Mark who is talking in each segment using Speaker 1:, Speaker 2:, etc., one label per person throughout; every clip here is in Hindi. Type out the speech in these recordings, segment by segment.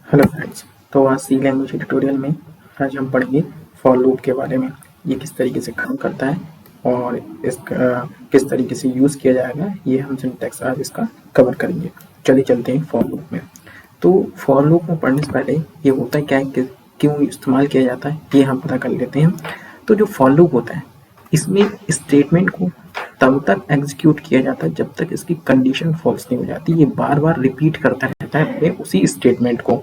Speaker 1: Hello friends. तो आज सी लैंग्वेज ट्यूटोरियल में आज हम पढ़ेंगे फॉर लूप के बारे में। ये किस तरीके से काम करता है और इसका किस तरीके से यूज़ किया जाएगा, ये हम सिंटैक्स आज इसका कवर करेंगे। चलिए चलते हैं फॉर लूप में। तो फॉर लूप में पढ़ने से पहले ये होता है क्या है, क्यों इस्तेमाल किया जाता है, ये हम पता कर लेते हैं। तो जो फॉर लूप होता है इसमें स्टेटमेंट को तब तक एग्जीक्यूट किया जाता है जब तक इसकी कंडीशन फॉल्स नहीं हो जाती। ये बार बार रिपीट करता रहता है अपने उसी स्टेटमेंट को।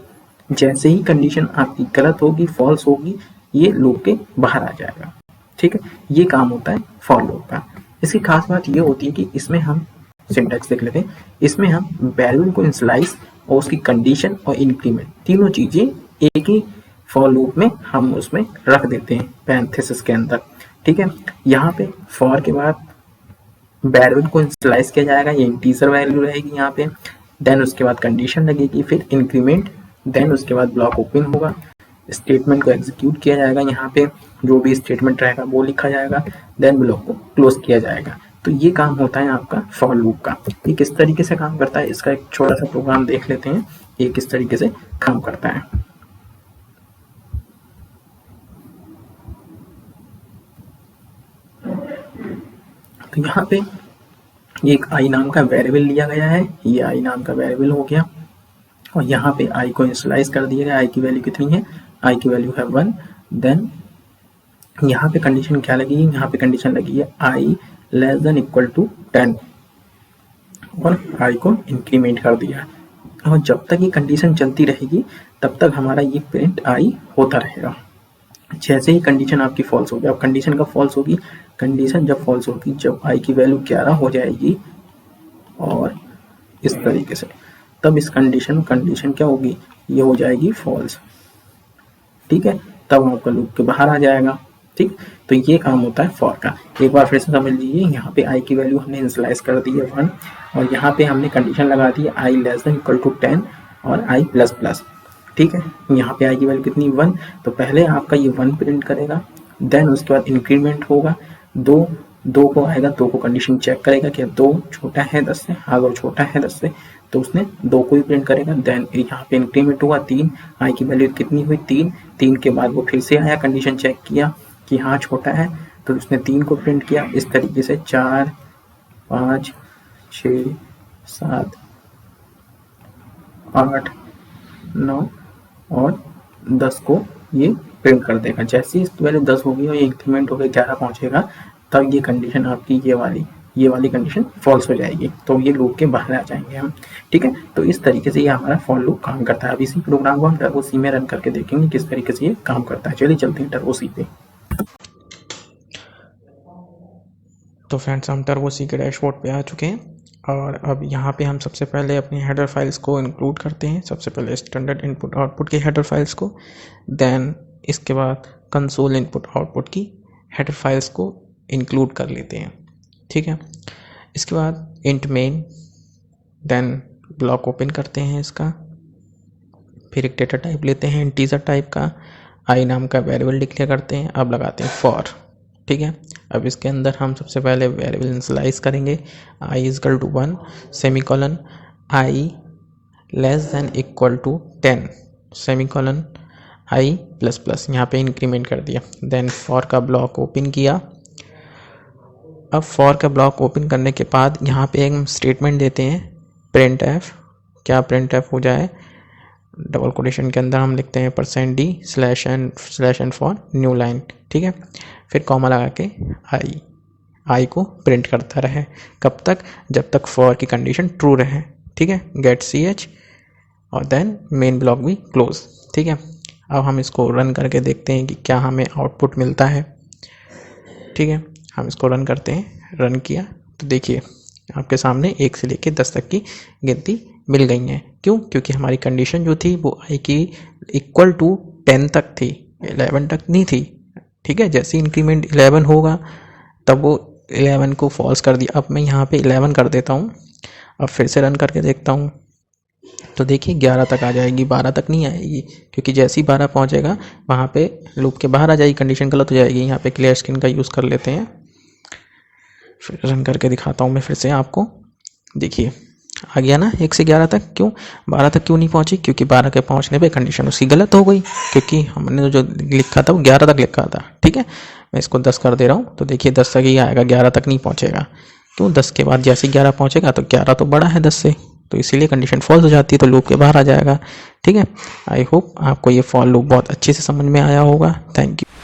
Speaker 1: जैसे ही कंडीशन आपकी गलत होगी, फॉल्स होगी, ये लूप के बाहर आ जाएगा। ठीक है, ये काम होता है फॉर लूप का। इसकी खास बात ये होती है कि इसमें हम सिंटैक्स देख लेते हैं। इसमें हम वेरिएबल को इनिशियलाइज और उसकी कंडीशन और इंक्रीमेंट तीनों चीजें एक ही फॉर लूप में हम उसमें रख देते हैं पैरेंथेसिस के अंदर। ठीक है, यहाँ पे फॉर के बाद वेरिएबल को इनिशियलाइज किया जाएगा, ये इंटीजर वैल्यू रहेगी यहाँ पे। देन उसके बाद कंडीशन लगेगी, फिर इंक्रीमेंट, देन उसके बाद ब्लॉक ओपन होगा, स्टेटमेंट को एग्जीक्यूट किया जाएगा। यहाँ पे जो भी स्टेटमेंट रहेगा वो लिखा जाएगा, देन ब्लॉक को क्लोज किया जाएगा। तो ये काम होता है आपका फॉर लूप का। ये किस तरीके से काम करता है, इसका एक छोटा सा प्रोग्राम देख लेते हैं, ये किस तरीके से काम करता है। तो यहाँ पे एक आई नाम का वेरिएबल लिया गया है, ये आई नाम का वेरिएबल हो गया और यहाँ पे आई को इनिशियलाइज कर दिया गया। आई की वैल्यू कितनी है, आई की वैल्यू है 1। देन यहाँ पे कंडीशन क्या लगी है, यहाँ पे कंडीशन लगी है आई लेस देन इक्वल टू 10 और आई को इंक्रीमेंट कर दिया। और जब तक ये कंडीशन चलती रहेगी तब तक हमारा ये प्रिंट आई होता रहेगा। जैसे ही कंडीशन आपकी फॉल्स होगी, अब कंडीशन कब फॉल्स होगी, कंडीशन जब फॉल्स होगी जब आई की वैल्यू 11 हो जाएगी और इस तरीके से, तब इस कंडीशन क्या होगी, ये हो जाएगी फॉल्स। ठीक है, तब आपका लूप के बाहर आ जाएगा। ठीक, तो ये काम होता है फॉर का। एक बार फिर से समझ लीजिए, यहाँ पे आई की वैल्यू हमने इनिशियलाइज कर दी है 1 और यहाँ पे हमने कंडीशन लगा दी है आई लेस देन इक्वल टू 10 और आई प्लस प्लस। ठीक है, यहाँ पे आई की वैल्यू कितनी 1, तो पहले आपका ये 1 प्रिंट करेगा, देन उसके बाद इंक्रीमेंट होगा, दो को आएगा, 2 को कंडीशन चेक करेगा कि 2 छोटा है 10 से, हाँ 2 छोटा है 10 से, तो उसने 2 को ही प्रिंट करेगा। देन यहाँ पे इंक्रीमेंट हुआ 3, आई की वैल्यू कितनी हुई 3 के बाद वो फिर से आया, कंडीशन चेक किया कि हाँ छोटा है, तो उसने 3 को प्रिंट किया। इस तरीके से 4 5 6 7 8 9 और 10 को ये प्रिंट कर देगा। जैसे ही इसकी वैल्यू 10 होगी और ये इंक्रीमेंट होकर 11 पहुंचेगा, तब ये कंडीशन आपकी ये वाली कंडीशन फॉल्स हो जाएगी, तो ये लूप के बाहर आ जाएंगे हम। ठीक है, तो इस तरीके से ये हमारा फॉर लूप काम करता है। अब इसी प्रोग्राम को हम टर्बो सी में रन करके देखेंगे किस तरीके से ये काम करता है। चलिए चलते हैं टर्बो सी पे।
Speaker 2: तो फ्रेंड्स, हम टर्बो सी के डैशबोर्ड पे आ चुके हैं और अब यहाँ पे हम सबसे पहले अपनी हेडर फाइल्स को इंक्लूड करते हैं। सबसे पहले स्टैंडर्ड इनपुट आउटपुट की हेडर फाइल्स को, देन इसके बाद कंसोल इनपुट आउटपुट की हेडर फाइल्स को इंक्लूड कर लेते हैं। ठीक है, इसके बाद int main, then block open करते हैं इसका, फिर एक डेटा टाइप लेते हैं इंटीजर टाइप का, आई नाम का वेरिएबल डिक्लेयर करते हैं। अब लगाते हैं फॉर। ठीक है, अब इसके अंदर हम सबसे पहले वेरिएबल इनिशियलाइज करेंगे, I is equal to 1 semicolon I less than equal to 10 semicolon I plus plus, यहाँ पे इंक्रीमेंट कर दिया। देन फॉर का ब्लॉक ओपन किया। अब फॉर का ब्लॉक ओपन करने के बाद यहाँ पे एक स्टेटमेंट देते हैं प्रिंट एफ। क्या प्रिंट एफ हो जाए, डबल कोटेशन के अंदर हम लिखते हैं %d/n फॉर न्यू लाइन। ठीक है, फिर कॉमा लगा के आई को प्रिंट करता रहे। कब तक, जब तक फॉर की कंडीशन ट्रू रहे। ठीक है, गेट ch और देन मेन ब्लॉक भी क्लोज। ठीक है, अब हम इसको रन करके देखते हैं कि क्या हमें आउटपुट मिलता है। ठीक है, हम इसको रन करते हैं। रन किया तो देखिए आपके सामने 1 से लेकर 10 तक की गिनती मिल गई हैं। क्यों, क्योंकि हमारी कंडीशन जो थी वो आई की इक्वल टू 10 तक थी, 11 तक नहीं थी। ठीक है, जैसे इंक्रीमेंट 11 होगा तब वो 11 को फॉल्स कर दिया। अब मैं यहाँ पे 11 कर देता हूँ। अब फिर से रन करके देखता हूँ तो देखिए 11 तक आ जाएगी, 12 तक नहीं आएगी, क्योंकि जैसे ही 12 पहुँचेगा वहाँ पे लूप के बाहर आ जाएगी, कंडीशन गलत हो जाएगी। यहाँ पे क्लियर स्क्रीन का यूज़ कर लेते हैं, फिर रन करके दिखाता हूँ मैं फिर से आपको। देखिए आ गया ना 1 से 11 तक। क्यों 12 तक क्यों नहीं पहुंची? क्योंकि 12 के पहुंचने पे कंडीशन उसकी गलत हो गई, क्योंकि हमने जो लिखा था वो 11 तक लिखा था। ठीक है, मैं इसको 10 कर दे रहा हूँ, तो देखिए 10 तक ही आएगा, 11 तक नहीं पहुंचेगा। क्यों? 10 के बाद जैसे 11 पहुंचेगा तो 11 तो बड़ा है 10 से, तो इसीलिए कंडीशन फॉल्स हो जाती है, तो लूप के बाहर आ जाएगा। ठीक है, आई होप आपको ये फॉर लूप बहुत अच्छे से समझ में आया होगा। Thank you.